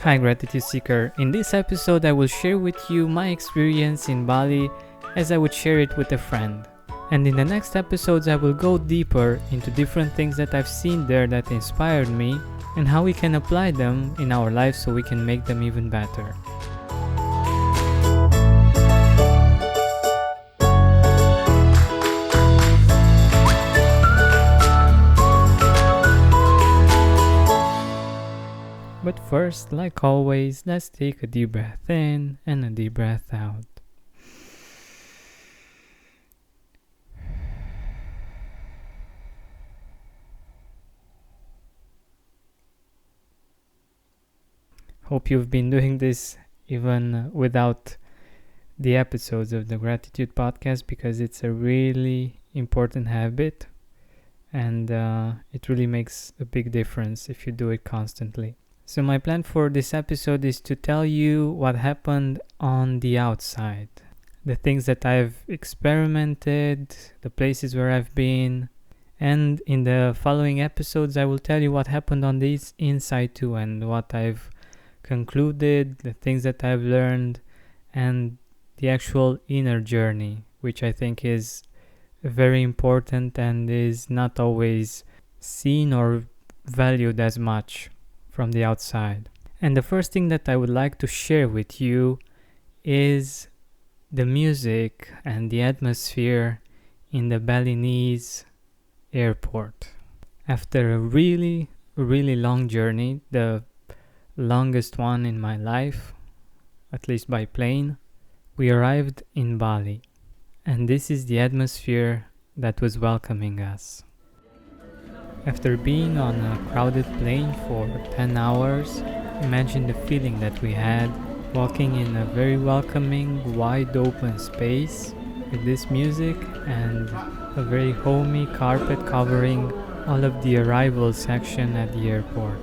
Hi Gratitude Seeker. In this episode I will share with you my experience in Bali as I would share it with a friend. And in the next episodes I will go deeper into different things that I've seen there that inspired me and how we can apply them in our lives so we can make them even better. But first, like always, let's take a deep breath in and a deep breath out. Hope you've been doing this even without the episodes of the Gratitude Podcast, because it's a really important habit and it really makes a big difference if you do it constantly. So my plan for this episode is to tell you what happened on the outside. The things that I've experimented, the places where I've been, and in the following episodes I will tell you what happened on the inside too, and what I've concluded, the things that I've learned, and the actual inner journey, which I think is very important and is not always seen or valued as much from the outside. And the first thing that I would like to share with you is the music and the atmosphere in the Balinese airport. After a really long journey, the longest one in my life, at least by plane, we arrived in Bali. And this is the atmosphere that was welcoming us. After being on a crowded plane for 10 hours, imagine the feeling that we had walking in a very welcoming, wide open space with this music and a very homey carpet covering all of the arrival section at the airport.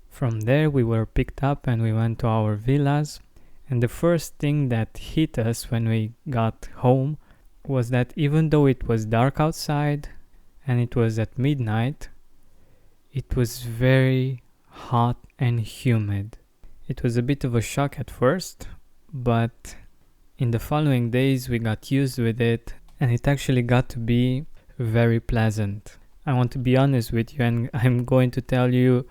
From there we were picked up and we went to our villas, and the first thing that hit us when we got home was that even though it was dark outside and it was at midnight, it was very hot and humid. It was a bit of a shock at first, but in the following days we got used with it and it actually got to be very pleasant. I want to be honest with you, and I'm going to tell you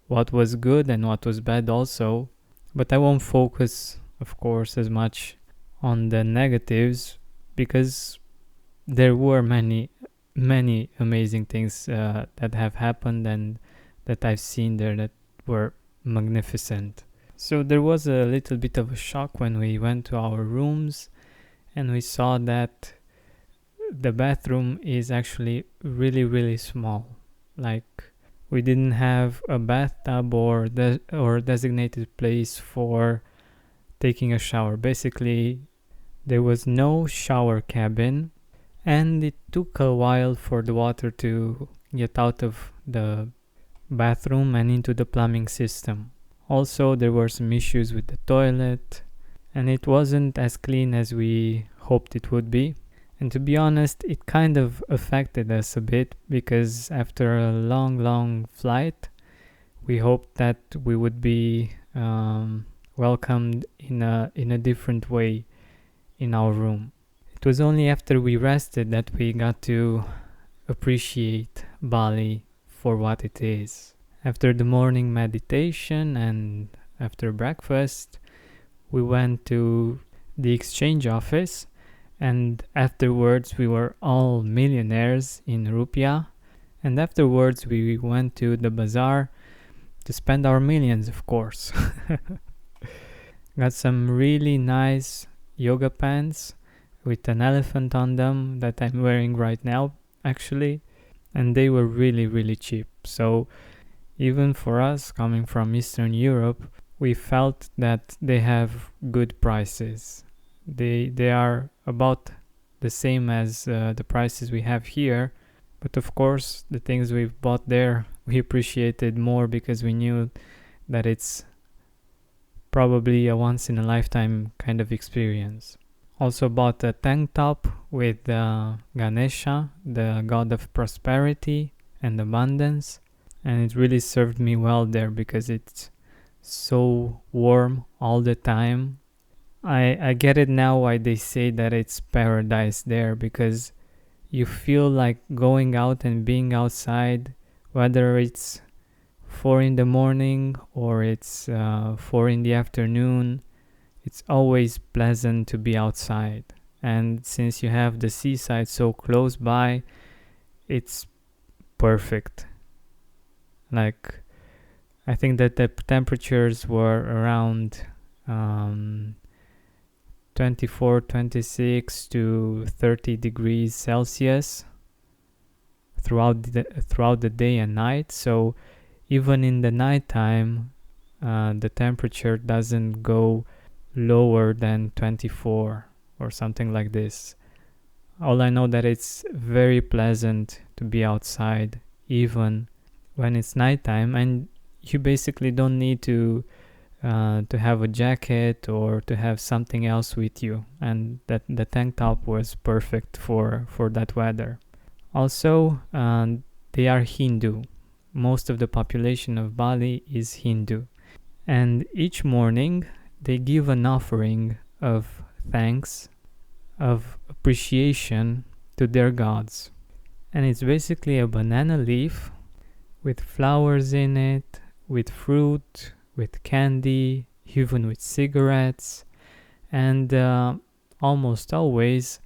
what was good and what was bad also, but I won't focus, of course, as much on the negatives, because there were many amazing things that have happened and that I've seen there that were magnificent. So there was a little bit of a shock when we went to our rooms and we saw that the bathroom is actually really small. Like, we didn't have a bathtub or designated place for taking a shower. Basically, there was no shower cabin, and it took a while for the water to get out of the bathroom and into the plumbing system. Also, there were some issues with the toilet, and it wasn't as clean as we hoped it would be. And to be honest, it kind of affected us a bit, because after a long flight, we hoped that we would be welcomed in a different way in our room. It was only after we rested that we got to appreciate Bali for what it is. After the morning meditation and after breakfast, we went to the exchange office, and afterwards we were all millionaires in rupiah, and afterwards we went to the bazaar to spend our millions, of course. Got some really nice yoga pants with an elephant on them that I'm wearing right now, actually, and they were really cheap. So even for us coming from Eastern Europe, we felt that they have good prices. They are about the same as the prices we have here, but of course the things we've bought there we appreciated more, because we knew that it's probably a once in a lifetime kind of experience. Also bought a tank top with Ganesha, the god of prosperity and abundance, and it really served me well there because it's so warm all the time. I get it now why they say that it's paradise there, because you feel like going out and being outside, whether it's 4 in the morning or it's 4 in the afternoon. It's always pleasant to be outside. And since you have the seaside so close by, it's perfect. Like, I think that the temperatures were around 24, 26 to 30 degrees Celsius throughout the day and night. So even in the nighttime, the temperature doesn't go lower than 24 or something like this. All I know that it's very pleasant to be outside even when it's nighttime, and you basically don't need to have a jacket or to have something else with you, and that the tank top was perfect for that weather. Also, they are Hindu. Most of the population of Bali is Hindu, and each morning they give an offering of thanks, of appreciation to their gods. And it's basically a banana leaf with flowers in it, with fruit, with candy, even with cigarettes, and almost always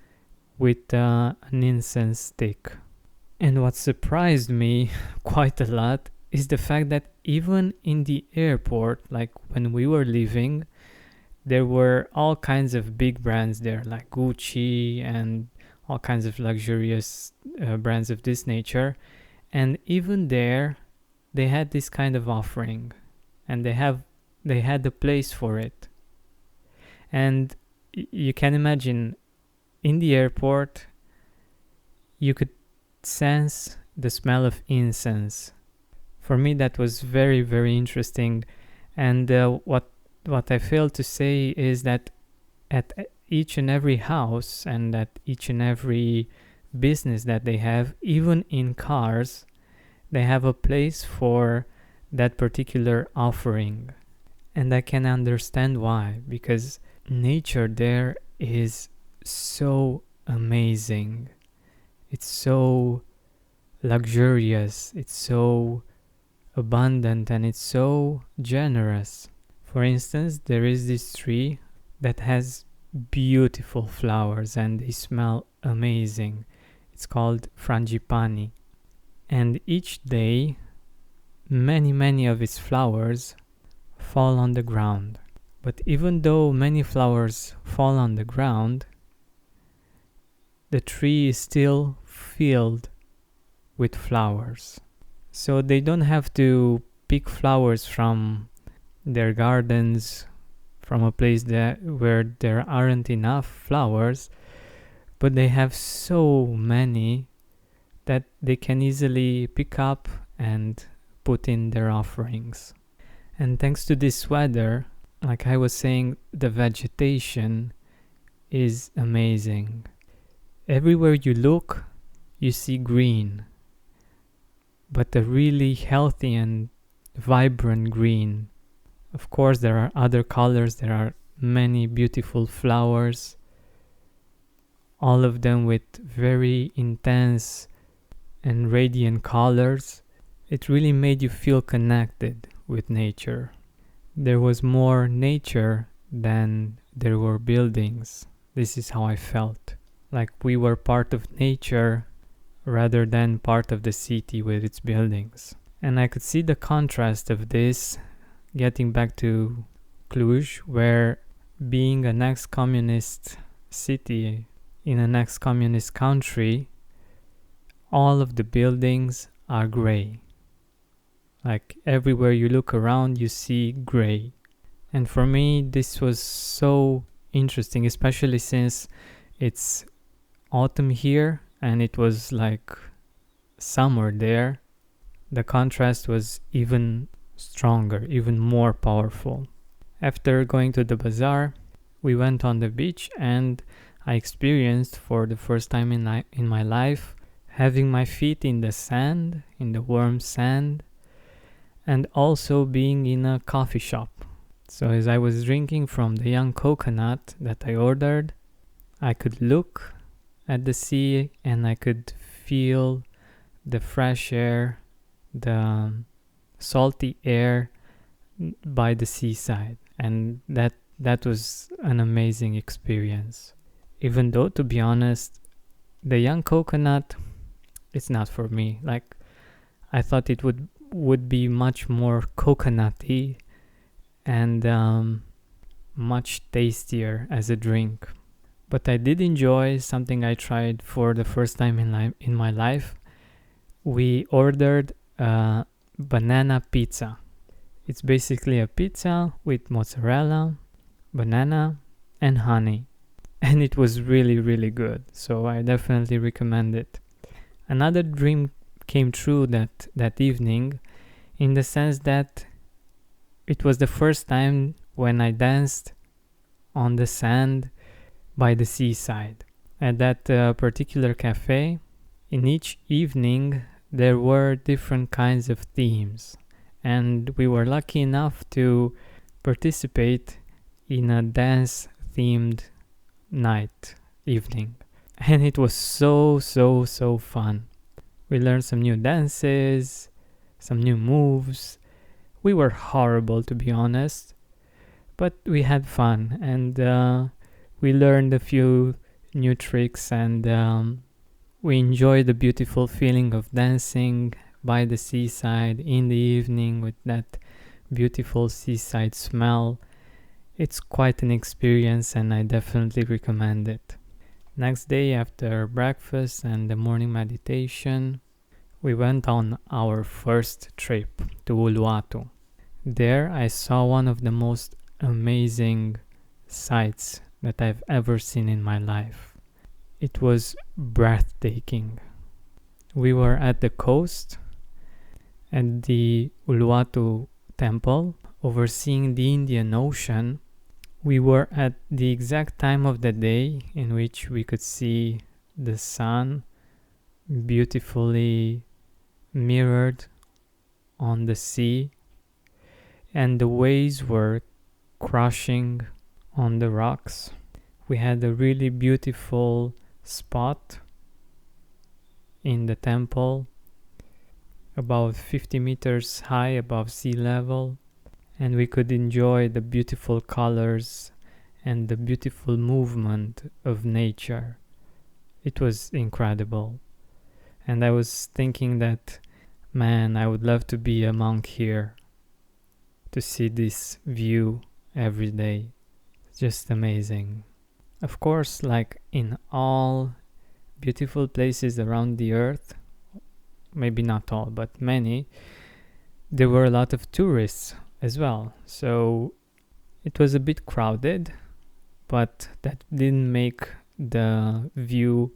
with an incense stick. And what surprised me quite a lot is the fact that even in the airport, like when we were leaving, there were all kinds of big brands there, like Gucci and all kinds of luxurious brands of this nature. And even there, they had this kind of offering, and they had a place for it. And you can imagine, in the airport, you could sense the smell of incense. For me, that was very, very interesting. And what I failed to say is that at each and every house and at each and every business that they have, even in cars, they have a place for that particular offering. And I can understand why, because nature there is so amazing. It's so luxurious, it's so abundant, and it's so generous. For instance, there is this tree that has beautiful flowers and they smell amazing. It's called frangipani. And each day, many of its flowers fall on the ground. But even though many flowers fall on the ground, the tree is still filled with flowers. So they don't have to pick flowers from their gardens, from a place where there aren't enough flowers, but they have so many that they can easily pick up and put in their offerings. And thanks to this weather, like I was saying, the vegetation is amazing. Everywhere you look, you see green, but a really healthy and vibrant green. Of course, there are other colors. There are many beautiful flowers, all of them with very intense and radiant colors. It really made you feel connected with nature. There was more nature than there were buildings. This is how I felt. Like we were part of nature rather than part of the city with its buildings. And I could see the contrast of this getting back to Cluj, where being an ex-communist city in an ex-communist country, all of the buildings are gray. Like everywhere you look around, you see gray. And for me, this was so interesting, especially since it's autumn here and it was like summer there. The contrast was even stronger, even more powerful. After going to the bazaar, we went on the beach and I experienced for the first time in my life having my feet in the sand, in the warm sand, and also being in a coffee shop. So as I was drinking from the young coconut that I ordered, I could look at the sea and I could feel the fresh air, the salty air by the seaside, and that was an amazing experience. Even though, to be honest, the young coconut, it's not for me. Like, I thought it would be much more coconutty and much tastier as a drink. But I did enjoy something I tried for the first time in my life. We ordered a banana pizza. It's basically a pizza with mozzarella, banana, and honey. And it was really, really good. So I definitely recommend it. Another dream came true that evening, in the sense that it was the first time when I danced on the sand by the seaside. At that particular cafe, in each evening there were different kinds of themes, and we were lucky enough to participate in a dance themed night evening, and it was so fun. We learned some new dances, some new moves. We were horrible, to be honest, but we had fun, and we learned a few new tricks, and we enjoyed the beautiful feeling of dancing by the seaside in the evening with that beautiful seaside smell. It's quite an experience, and I definitely recommend it. Next day, after breakfast and the morning meditation, we went on our first trip to Uluwatu. There I saw one of the most amazing sights that I've ever seen in my life. It was breathtaking. We were at the coast at the Uluwatu temple, overseeing the Indian Ocean. We were at the exact time of the day in which we could see the sun beautifully mirrored on the sea, and the waves were crashing on the rocks. We had a really beautiful spot in the temple, about 50 meters high above sea level, and we could enjoy the beautiful colors and the beautiful movement of nature. It was incredible. And I was thinking that, man, I would love to be a monk here to see this view every day. It's just amazing. Of course, like in all beautiful places around the earth, maybe not all, but many, there were a lot of tourists as well. So it was a bit crowded, but that didn't make the view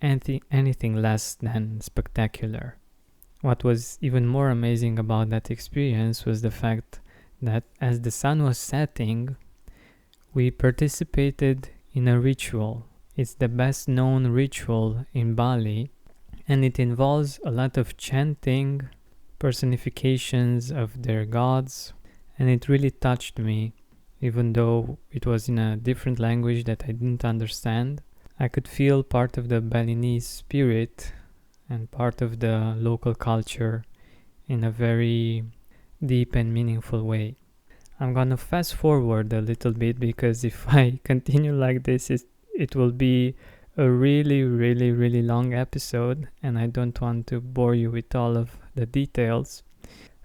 anything less than spectacular. What was even more amazing about that experience was the fact that as the sun was setting, we participated in a ritual. It's the best known ritual in Bali, and it involves a lot of chanting, personifications of their gods, and it really touched me, even though it was in a different language that I didn't understand. I could feel part of the Balinese spirit and part of the local culture in a very deep and meaningful way. I'm gonna fast forward a little bit, because if I continue like this, it will be a really long episode, and I don't want to bore you with all of the details.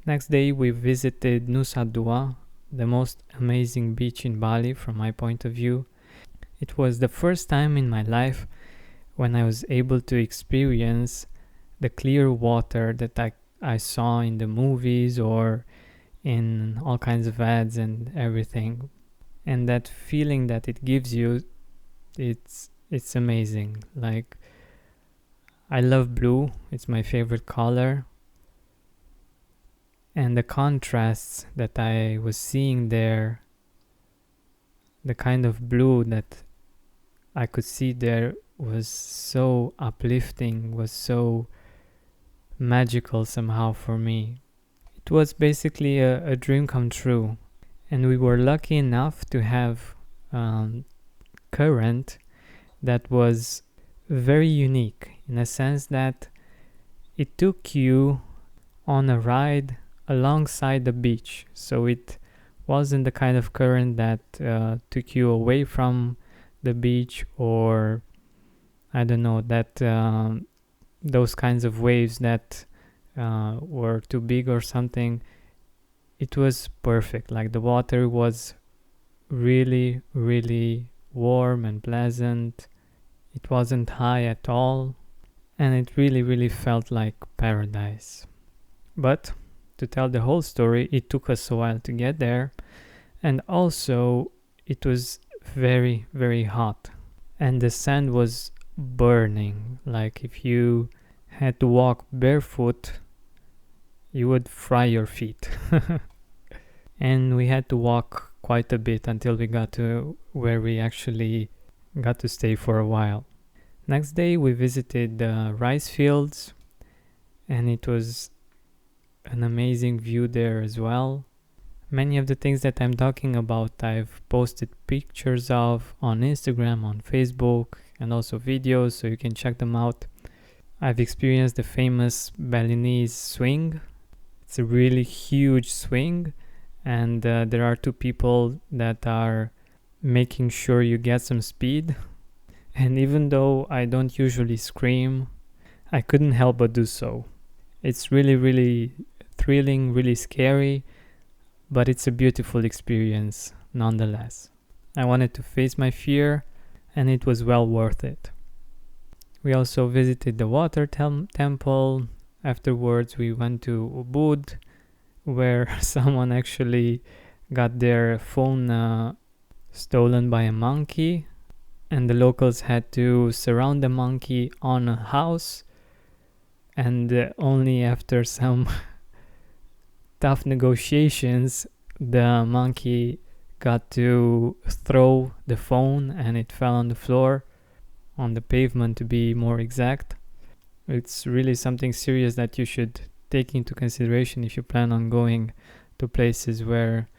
Next day we visited Nusa Dua, the most amazing beach in Bali from my point of view. It was the first time in my life when I was able to experience the clear water that I saw in the movies or in all kinds of ads and everything. And that feeling that it gives you, it's amazing. Like, I love blue, it's my favorite color. And the contrasts that I was seeing there, the kind of blue that I could see there was so uplifting, was so magical somehow for me. It was basically a dream come true, and we were lucky enough to have current that was very unique in a sense that it took you on a ride alongside the beach. So it wasn't the kind of current that took you away from the beach, or I don't know, that those kinds of waves that were too big or something. It was perfect. Like the water was really, really warm and pleasant. It wasn't high at all, and it really, really felt like paradise. But to tell the whole story, it took us a while to get there, and also it was very, very hot, and the sand was burning. Like if you had to walk barefoot, you would fry your feet. And we had to walk quite a bit until we got to where we actually got to stay for a while. Next day we visited the rice fields, and it was an amazing view there as well. Many of the things that I'm talking about I've posted pictures of on Instagram, on Facebook, and also videos, so you can check them out. I've experienced the famous Balinese swing. It's a really huge swing, and there are two people that are making sure you get some speed. And even though I don't usually scream, I couldn't help but do so. It's really, really thrilling, really scary, but it's a beautiful experience nonetheless. I wanted to face my fear, and it was well worth it. We also visited the water temple. Afterwards, we went to Ubud, where someone actually got their phone stolen by a monkey, and the locals had to surround the monkey on a house, and only after some tough negotiations, the monkey got to throw the phone, and it fell on the floor, on the pavement to be more exact. It's really something serious that you should take into consideration if you plan on going to places where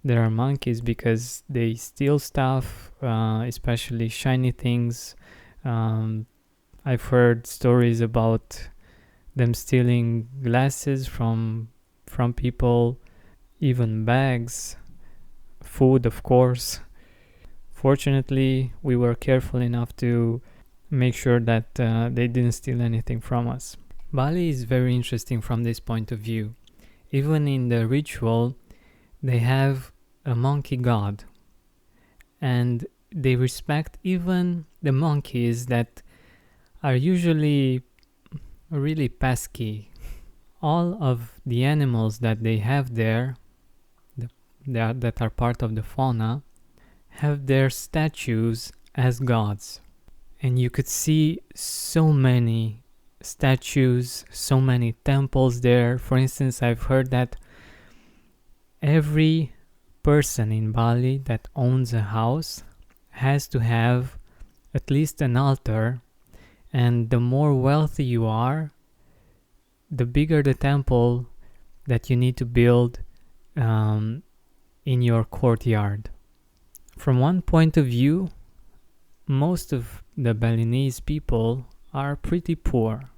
there are monkeys, because they steal stuff, especially shiny things. I've heard stories about them stealing glasses from people, even bags, food, of course. Fortunately, we were careful enough to make sure that they didn't steal anything from us. Bali is very interesting from this point of view. Even in the ritual, they have a monkey god, and they respect even the monkeys that are usually really pesky. All of the animals that they have there, that are part of the fauna, have their statues as gods. And you could see so many statues, so many temples there. For instance, I've heard that every person in Bali that owns a house has to have at least an altar, and the more wealthy you are, the bigger the temple that you need to build in your courtyard. From one point of view, most of the Balinese people are pretty poor.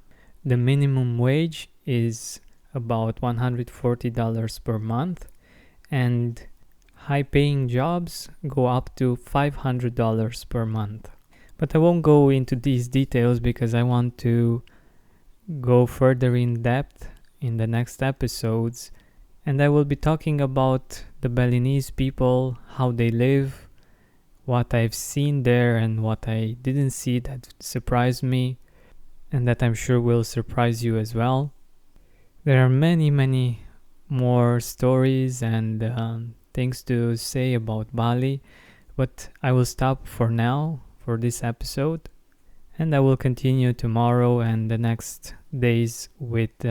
The minimum wage is about $140 per month, and high-paying jobs go up to $500 per month. But I won't go into these details because I want to go further in depth in the next episodes, and I will be talking about the Balinese people, how they live, what I've seen there and what I didn't see that surprised me, and that I'm sure will surprise you as well. There are many, many more stories and things to say about Bali, but I will stop for now for this episode, and I will continue tomorrow and the next days with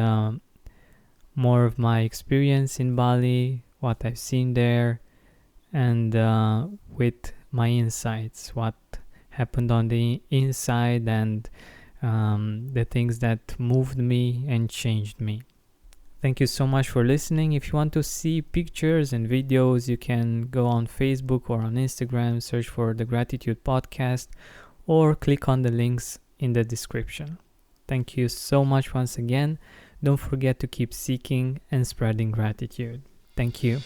more of my experience in Bali, what I've seen there, and with my insights, what happened on the inside, and the things that moved me and changed me. Thank you so much for listening. If you want to see pictures and videos, you can go on Facebook or on Instagram, search for the Gratitude Podcast, or click on the links in the description. Thank you so much once again. Don't forget to keep seeking and spreading gratitude. Thank you.